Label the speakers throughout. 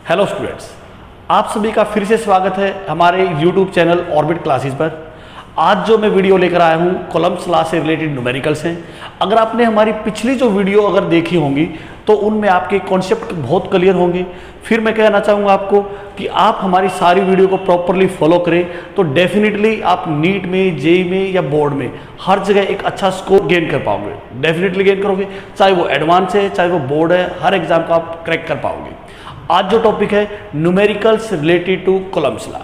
Speaker 1: Hello students, आप सभी का फिर से स्वागत है हमारे YouTube चैनल ऑर्बिट क्लासेस पर। आज जो मैं वीडियो लेकर आया हूँ कॉलम्स लॉ से रिलेटेड न्यूमेरिकल्स हैं। अगर आपने हमारी पिछली जो वीडियो अगर देखी होंगी तो उनमें आपके कॉन्सेप्ट बहुत क्लियर होंगे। फिर मैं कहना चाहूँगा आपको कि आप हमारी सारी वीडियो को प्रॉपरली फॉलो करें तो डेफिनेटली आप नीट में, जेईई में या बोर्ड में हर जगह एक अच्छा स्कोर गेन कर पाओगे। डेफिनेटली गेन करोगे, चाहे वो एडवांस है चाहे वो बोर्ड है, हर एग्जाम को आप क्रैक कर पाओगे। आज जो टॉपिक है numericals related two columns law,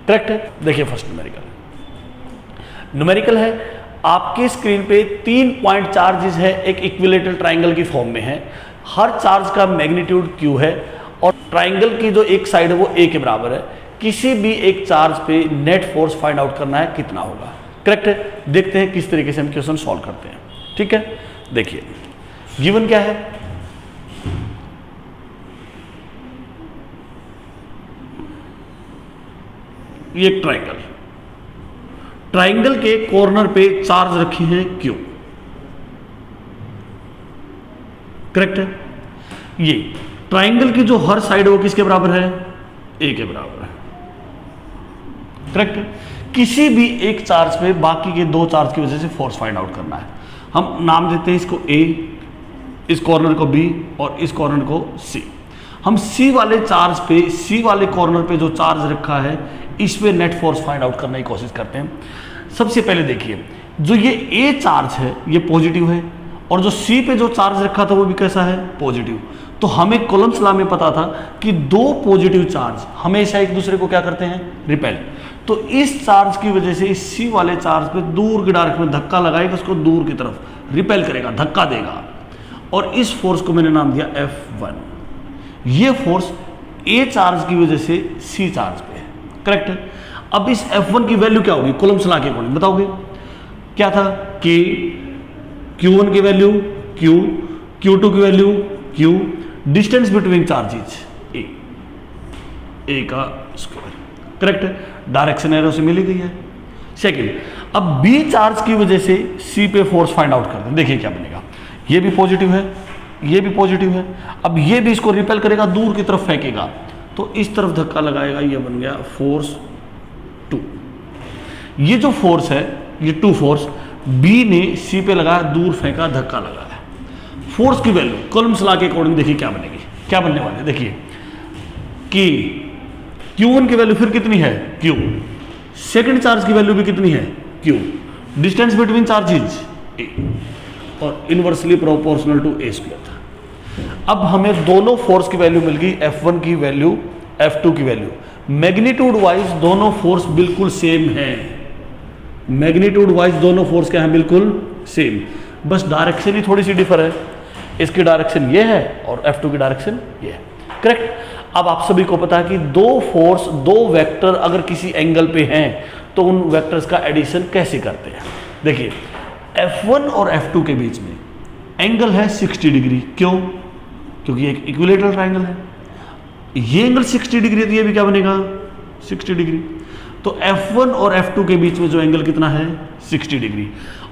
Speaker 1: correct है। देखिए फर्स्ट न्यूमेरिकल है, आपकी स्क्रीन पे 3 पॉइंट चार्जेस है, एक इक्विलेटरल ट्राइंगल की फॉर्म में है। हर चार्ज का मैग्नीट्यूड Q है और ट्राइंगल की जो एक साइड है वो A के बराबर है। किसी भी एक चार्ज पे नेट फोर्स फाइंड आउट करना है, कितना होगा, करेक्ट है। देखते हैं किस तरीके से हम क्वेश्चन सॉल्व करते हैं, ठीक है। देखिए गिवन क्या है, ये एक ट्राइंगल के कॉर्नर पे चार्ज रखे हैं Q, करेक्ट है। ये ट्राइंगल की जो हर साइड है वो किसके बराबर है, A के बराबर है, करेक्ट है। किसी भी एक चार्ज पे बाकी के दो चार्ज की वजह से फोर्स फाइंड आउट करना है। हम नाम देते हैं इसको A, इस कॉर्नर को B और इस कॉर्नर को C। हम C वाले चार्ज पे, C वाले कॉर्नर पे जो चार्ज रखा है इस पे नेट फोर्स फाइंड आउट करने की कोशिश करते हैं। सबसे पहले देखिए जो ये A चार्ज है ये पॉजिटिव है और जो C पे जो चार्ज रखा था वो भी कैसा है, पॉजिटिव। तो हमें कॉलम्स लॉ में पता था कि दो पॉजिटिव चार्ज हमेशा एक दूसरे को क्या करते हैं, रिपेल। तो इस चार्ज की वजह से इस C वाले चार्ज पे दूर की डायरेक्शन में धक्का लगाएगा, उसको दूर की तरफ रिपेल करेगा, धक्का देगा। और इस फोर्स को मैंने नाम दिया F1। ये फोर्स A चार्ज की वजह से C चार्ज पे है, करेक्ट है। अब इस F1 की वैल्यू क्या होगी कॉलम्स लॉ के अकॉर्डिंग, बताओगे क्या था, K, Q1 की वैल्यू Q, Q2 की value Q, distance between charges A का स्क्वायर, करेक्ट है। डायरेक्शन एरो से मिली गई है। सेकंड, अब B चार्ज की वजह से C पे फोर्स फाइंड आउट करते हैं। देखिए क्या बनेगा, ये भी पॉजिटिव है, ये भी पॉजिटिव है। अब ये भी इसको रिपेल करेगा, दूर की तरफ फेंकेगा, तो इस तरफ धक्का लगाएगा, ये बन गया फोर्स 2। ये जो फोर्स है, ये 2 फोर्स B ने C पे लगाया, दूर फेंका, धक्का लगाया। फोर्स की वैल्यू कॉलम्स लॉ के अकॉर्डिंग देखिए क्या बनेगी, क्या बनने वाले हैं। देखिए कि Q1 की वैल्यू फिर कितनी है, Q। सेकंड चार्ज की वैल्यू भी कितनी है, Q। Distance between charges A और inversely proportional to A square था। अब हमें दोनों फोर्स की वैल्यू मिल गई, F1 की वैल्यू, F2 की वैल्यू। मैग्नीट्यूड वाइज दोनों फोर्स बिल्कुल सेम है, मैग्नीट्यूड वाइज दोनों फोर्स क्या है, बिल्कुल सेम, बस डायरेक्शन ही थोड़ी सी डिफर है। इसकी डायरेक्शन ये है और F2 की डायरेक्शन ये है, करेक्ट। अब आप सभी को पता है कि दो फोर्स, दो वेक्टर अगर किसी एंगल पे हैं तो उन वेक्टर्स का एडिशन कैसे करते हैं। देखिए F1 और F2 के बीच में एंगल है 60 डिग्री, क्यों, क्योंकि एक इक्विलेटरल ट्राइंगल है। ये एंगल 60 डिग्री है तो ये भी क्या बनेगा, 60 डिग्री। तो F1 और F2 के बीच में जो एंगल कितना है, 60 डिग्री।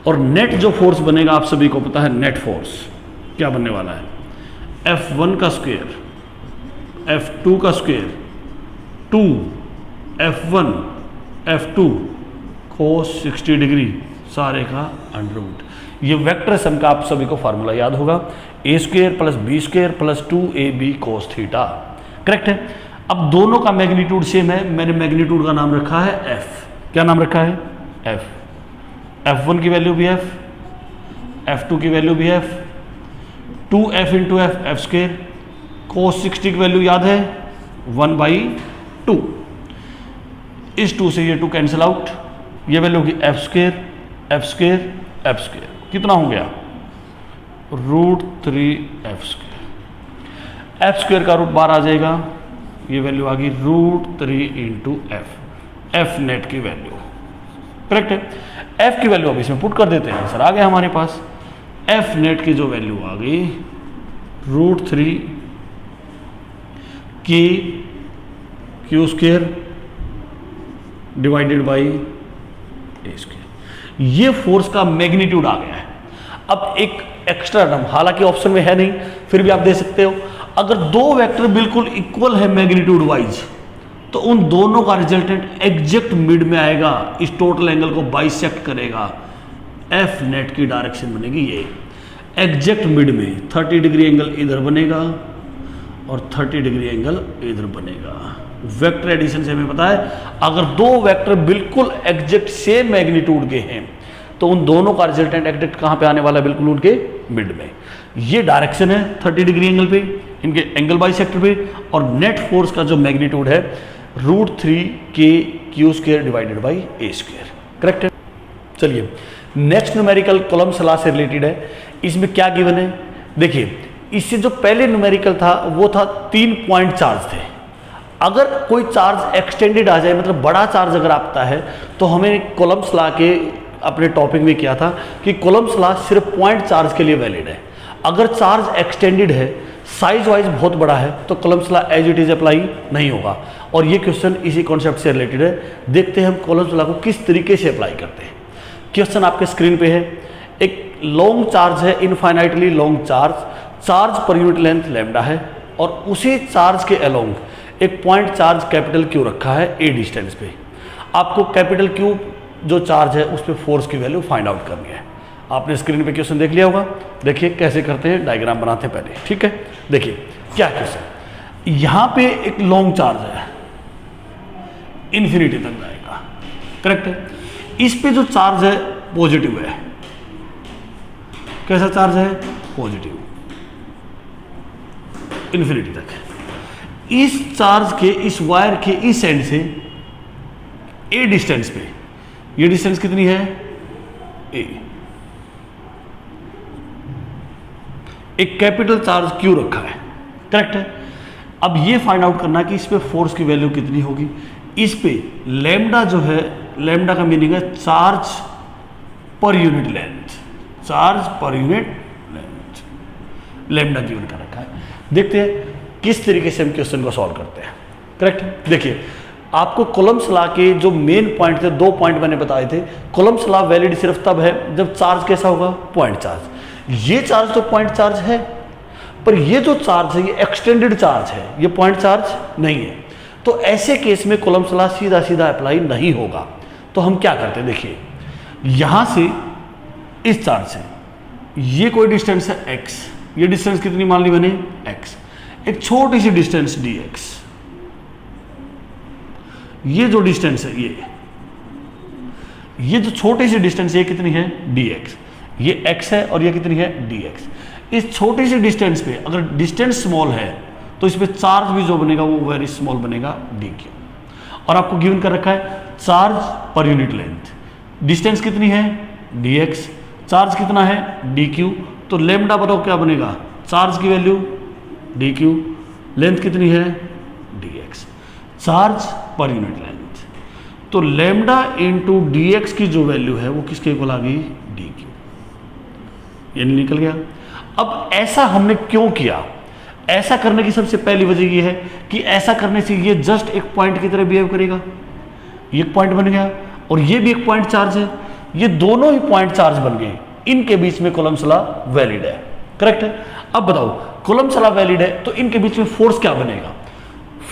Speaker 1: और नेट जो फोर्स बनेगा आप सभी को पता है, नेट फोर्स क्या बनने वाला है, F1 का स्क्वायर, F2 का square, 2 F1 F2 cos 60 degree सारे का अंडर रूट। ये वेक्टर सम का आप सभी को फार्मूला याद होगा, A square plus B square plus 2AB cos theta, correct है। अब दोनों का मैग्नीट्यूड सेम है, मैंने मैग्नीट्यूड का नाम रखा है F। क्या नाम रखा है, F। F1 की वैल्यू भी F, F2 की वैल्यू भी F, 2F into F, F square. cos 60 की वैल्यू याद है 1/2। इस 2 से ये 2 कैंसिल आउट, ये वैल्यू होगी F square, F square, F square. कितना हो गया, √3F स्क्वायर। F स्क्वायर का रूट 12 आ जाएगा, ये वैल्यू आ गई √3 इंटू F, F नेट की वैल्यू, करेक्ट है। F की वैल्यू अब इसमें पुट कर देते हैं, सर आ गया हमारे पास। F नेट की जो वैल्यू आ गई √3 Q square divided by A square. ये फोर्स का मैग्नीट्यूड आ गया है। अब एक एक्स्ट्रा टर्म, हालांकि ऑप्शन में है नहीं, फिर भी आप दे सकते हो। अगर दो वेक्टर बिल्कुल इक्वल है मैग्नीट्यूड वाइज, तो उन दोनों का रिजल्टेंट एग्जैक्ट मिड में आएगा, इस टोटल एंगल को बाइसेक्ट करेगा, एफ नेट की डायरेक्शन बनेगी ये एग्जैक्ट मिड में। 30 डिग्री एंगल इधर बनेगा और 30 डिग्री एंगल इधर बनेगा। वेक्टर एडिशन से हमें पता है अगर दो वेक्टर बिल्कुल एग्जैक्ट सेम मैग्नीट्यूड के हैं तो उन दोनों का रिजल्टेंट एग्जैक्ट कहां पे आने वाला है, बिल्कुल उनके मिड में। ये डायरेक्शन है 30 डिग्री एंगल पे, इनके एंगल बाइसेक्टर पे, और नेट फोर्स का जो मैग्नीट्यूड है √3kq² divided by a²। Correct है। चलिए नेक्स्ट न्यूमेरिकल कॉलम्स लॉ से रिलेटेड है। इसमें क्या गिवन है, देखिए इससे जो पहले न्यूमेरिकल था वो था 3 पॉइंट चार्ज थे। अगर कोई चार्ज एक्सटेंडेड आ जाए, मतलब बड़ा चार्ज अगर आता है, तो हमें कॉलम्स लॉ के अपने टॉपिक में किया था कि कॉलम्स लॉ सिर्फ पॉइंट चार्ज के लिए वैलिड है। अगर चार्ज एक्सटेंडेड है, साइज वाइज बहुत बड़ा है, तो Coulomb's law as it is apply नहीं होगा। और ये क्वेश्चन इसी कॉन्सेप्ट से रिलेटेड है। देखते हैं हम कॉलम्स लॉ को किस तरीके से अप्लाई करते हैं। क्वेश्चन आपके स्क्रीन पे है। एक लॉन्ग चार्ज है, infinitely long charge, charge per unit length lambda है, और उसी चार्ज के अलोंग एक पॉइंट चार्ज कैपिटल क्यू रखा है ए डिस्टेंस पे। आपको कैपिटल क्यू जो चार्ज है उस पर फोर्स की वैल्यू फाइंड आउट करनी है। आपने स्क्रीन पे क्वेश्चन देख लिया होगा, देखिए कैसे करते हैं, डायग्राम बनाते हैं पहले। ठीक है, देखिए क्या क्वेश्चन, यहां पे एक लॉन्ग चार्ज है, इन्फिनिटी तक जाएगा। करेक्ट है। इस पे जो चार्ज है पॉजिटिव है। कैसा चार्ज है, पॉजिटिव, इन्फिनिटी तक। इस चार्ज के, इस वायर के इस एंड से ए डिस्टेंस पे, ये डिस्टेंस कितनी है, ए, एक कैपिटल चार्ज क्यू रखा है। करेक्ट है। अब ये फाइंड आउट करना कि इस पे फोर्स की वैल्यू कितनी होगी। इस पे लैम्डा जो है, लैम्डा का मीनिंग है charge per unit length, charge per unit length, lambda given कर रखा है। देखते हैं किस तरीके से हम क्वेश्चन को सॉल्व करते हैं। करेक्ट। देखिए आपको कॉलम्स लॉ के जो मेन पॉइंट थे, 2 पॉइंट मैंने बताए थे। कॉलम्स लॉ वैलिड सिर्फ तब है जब चार्ज कैसा होगा, पॉइंट चार्ज। ये चार्ज तो पॉइंट चार्ज है, पर ये जो चार्ज है ये एक्सटेंडेड चार्ज है, ये पॉइंट चार्ज नहीं है। तो ऐसे केस में कॉलम्स लॉ सीधा सीधा अप्लाई नहीं होगा। तो हम क्या करते हैं, देखिए यहां से इस चार्ज से ये कोई डिस्टेंस है x, ये डिस्टेंस कितनी मान ली मैंने, x, एक छोटी सी डिस्टेंस dx, ये जो डिस्टेंस है ये जो छोटी सी डिस्टेंस ये कितनी है, dx, ये x है और ये कितनी है, dx। इस छोटी सी डिस्टेंस पे अगर डिस्टेंस स्मॉल है तो इस पे चार्ज भी जो बनेगा वो वेरी स्मॉल बनेगा, dq। और आपको गिवन कर रखा है charge per unit length, distance कितनी है, dx, चार्ज कितना है, dq। तो लेमडा बताओ क्या बनेगा, चार्ज की वैल्यू dq, लेंथ कितनी है, dx, charge per unit length. तो लेमडा इंटू dx की जो वैल्यू है वो किसके इक्वल आ गई, dq। ये निकल गया। अब ऐसा हमने क्यों किया, ऐसा करने की सबसे पहली वजह ये है कि ऐसा करने से ये जस्ट एक पॉइंट की तरह बिहेव करेगा। ये एक पॉइंट बन गया और ये भी एक पॉइंट चार्ज है, ये दोनों ही पॉइंट चार्ज बन गए, इनके बीच में कॉलम्स लॉ वैलिड है। करेक्ट है। अब बताओ कॉलम्स लॉ वैलिड है तो इनके बीच में फोर्स क्या बनेगा।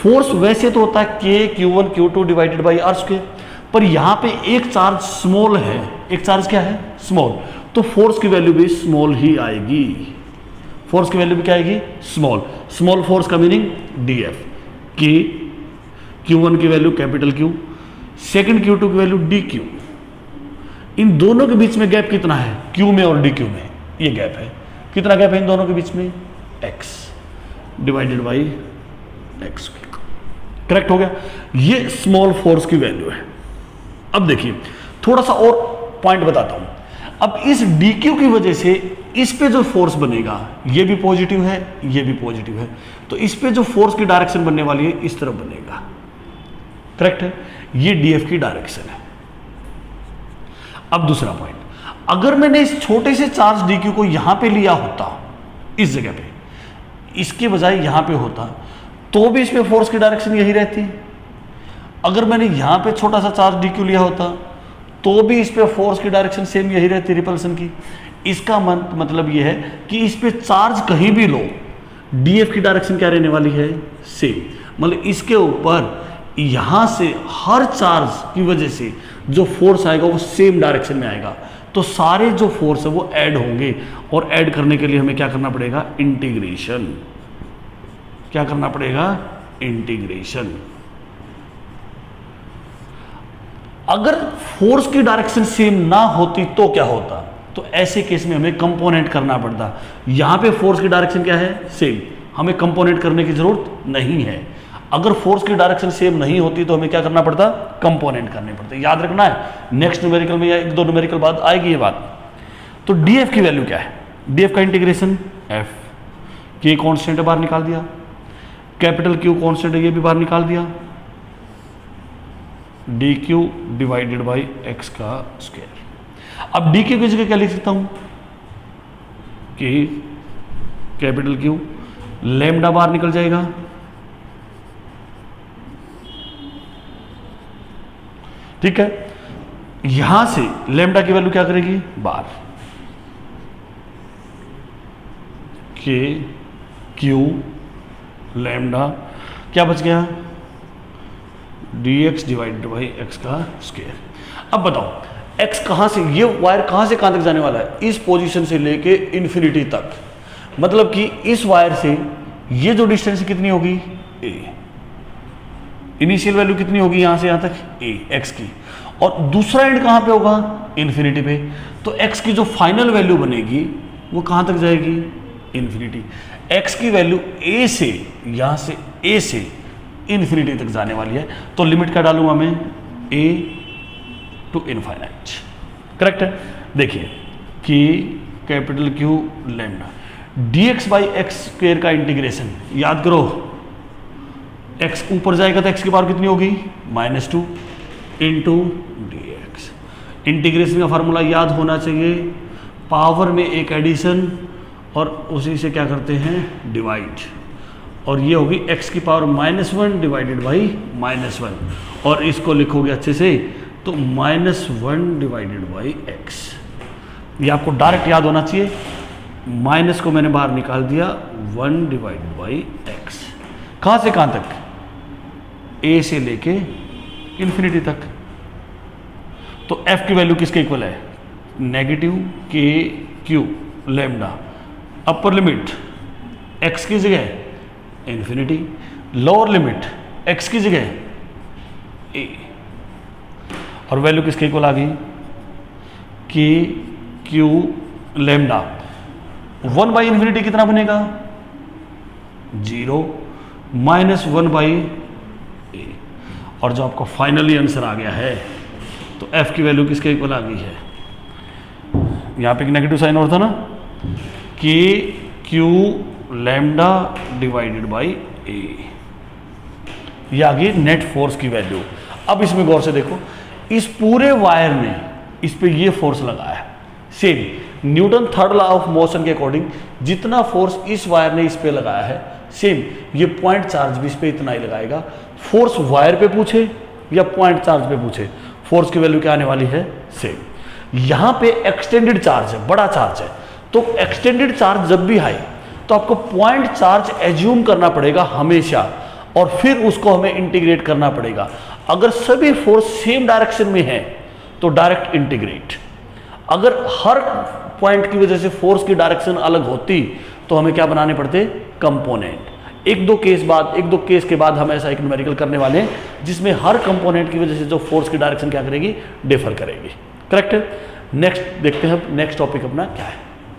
Speaker 1: फोर्स वैसे तो होता है k q1 divided by r², पर यहां पे एक चार्ज स्मॉल है, एक चार्ज क्या है, स्मॉल, तो फोर्स की वैल्यू भी स्मॉल ही आएगी। फोर्स की वैल्यू भी क्या आएगी, स्मॉल। स्मॉल फोर्स का मीनिंग df, k q1 की value capital Q, second q2 की वैल्यू dq। इन दोनों के बीच में गैप कितना है, q में और dq में, ये गैप है। कितना गैप है इन दोनों के बीच में, x divided by x। Correct हो गया। ये स्मॉल फोर्स की वैल्यू है। अब देखिए थोड़ा सा और पॉइंट बताता हूं। अब इस dq की वजह से इस पे जो फोर्स बनेगा ये भी पॉजिटिव है, ये भी पॉजिटिव है, तो इस पे जो फोर्स की डायरेक्शन बनने वाली है इस तरफ बनेगा। करेक्ट है। ये df की डायरेक्शन है। अब दूसरा पॉइंट, अगर मैंने इस छोटे से चार्ज dq को यहां पे लिया होता, इस जगह पे, इसके बजाय यहां पे होता, तो भी इस पे फोर्स की डायरेक्शन यही रहती। अगर मैंने यहां पे छोटा सा चार्ज dq लिया होता तो भी इस पे फोर्स की डायरेक्शन सेम यही रहती, रिपल्सन की। इसका मतलब यह है कि इस पे चार्ज कहीं भी लो, डीएफ की डायरेक्शन क्या रहने वाली है, सेम। मतलब इसके ऊपर यहां से हर चार्ज की वजह से जो फोर्स आएगा वो सेम डायरेक्शन में आएगा, तो सारे जो फोर्स है वो ऐड होंगे, और ऐड करने के लिए हमें क्या करना पड़ेगा, इंटीग्रेशन। क्या करना पड़ेगा, इंटीग्रेशन। अगर फोर्स की डायरेक्शन सेम ना होती तो क्या होता, तो ऐसे केस में हमें कंपोनेंट करना पड़ता। यहां पे फोर्स की डायरेक्शन क्या है, सेम, हमें कंपोनेंट करने की जरूरत नहीं है। अगर फोर्स की डायरेक्शन सेम नहीं होती तो हमें क्या करना पड़ता, कंपोनेंट करने पड़ते। याद रखना है, नेक्स्ट न्यूमेरिकल में या एक दो न्यूमेरिकल बाद आएगी ये बात। तो डीएफ की वैल्यू क्या है, डीएफ का इंटीग्रेशन एफ, के कांस्टेंट है बाहर निकाल दिया, कैपिटल क्यू कांस्टेंट है ये भी बाहर निकाल दिया, D Q divided by x का स्क्वायर। अब डी क्यू की जगह क्या लिख सकता हूं, कि कैपिटल क्यू, लैम्डा बाहर निकल जाएगा, ठीक है। यहां से लैम्डा की वैल्यू क्या करेगी, बार, के क्यू लैम्डा, क्या बच गया, dx डिवाइडेड बाई एक्स का स्क्वायर। अब बताओ x कहां से, ये वायर कहां से कहां तक जाने वाला है, इस पोजीशन से लेके इन्फिनिटी तक। मतलब कि इस वायर से ये जो डिस्टेंस कितनी होगी, a, इनिशियल वैल्यू कितनी होगी यहां से यहां तक, a x की, और दूसरा एंड कहां पे होगा, इन्फिनिटी पे। तो x की जो फाइनल वैल्यू बनेगी वो कहां तक जाएगी, इन्फिनिटी। x की वैल्यू a से, यहां से a से इन्फिनिटी तक जाने वाली है, तो लिमिट क्या डालूंगा मैं, a टू इनफाइनाइट। करेक्ट है। देखिए कि capital Q lambda dx by x square का इंटीग्रेशन, याद करो x ऊपर जाएगा तो x की पावर कितनी होगी, -2 इंटू डी एक्स। इंटीग्रेशन का फार्मूला याद होना चाहिए, पावर में एक एडिशन और उसी से क्या करते हैं, डिवाइड, और ये होगी x की पावर -1 डिवाइडेड बाई -1, और इसको लिखोगे अच्छे से तो -1 डिवाइडेड बाई x। ये आपको डायरेक्ट याद होना चाहिए, माइनस को मैंने बाहर निकाल दिया, 1 डिवाइडेड बाई x। कहां से कहां तक, a से लेके इन्फिनिटी तक। तो f की वैल्यू किसके इक्वल है, नेगेटिव के Q lambda, upper limit x की जगह इन्फिनिटी, लोअर लिमिट x की जगह a, और वैल्यू किसके इक्वल आ गई, के क्यू लैम्डा। 1 बाई इन्फिनिटी कितना बनेगा, 0, -1 बाई a, और जो आपका फाइनली आंसर आ गया है तो f की वैल्यू किसके इक्वल आ गई है, यहां पे एक नेगेटिव साइन और था ना, के Q lambda divided by a, ये आ गई नेट फोर्स की वैल्यू। अब इसमें गौर से देखो, इस पूरे वायर ने इस पे ये फोर्स लगाया है, same Newton third law of motion के अकॉर्डिंग जितना फोर्स इस वायर ने इस पे लगाया है, सेम ये पॉइंट चार्ज भी इस पे इतना ही लगाएगा। फोर्स वायर पे पूछे या पॉइंट चार्ज पे पूछे, फोर्स की वैल्यू क्या आने वाली है, सेम। यहां पे एक्सटेंडेड चार्ज है, बड़ा चार्ज है, तो एक्सटेंडेड चार्ज जब भी आए तो आपको पॉइंट चार्ज एज्यूम करना पड़ेगा हमेशा, और फिर उसको हमें इंटीग्रेट करना पड़ेगा। अगर सभी फोर्स सेम डायरेक्शन में है तो डायरेक्ट इंटीग्रेट, अगर हर पॉइंट की वजह से फोर्स की डायरेक्शन अलग होती तो हमें क्या बनाने पड़ते, कंपोनेंट। एक दो केस के बाद हम ऐसा एक न्यूमेरिकल करने वाले हैं जिसमें हर कंपोनेंट की वजह से जो फोर्स की डायरेक्शन क्या करेगी, डिफर करेगी। करेक्ट है। नेक्स्ट देखते हैं, नेक्स्ट टॉपिक अपना क्या है।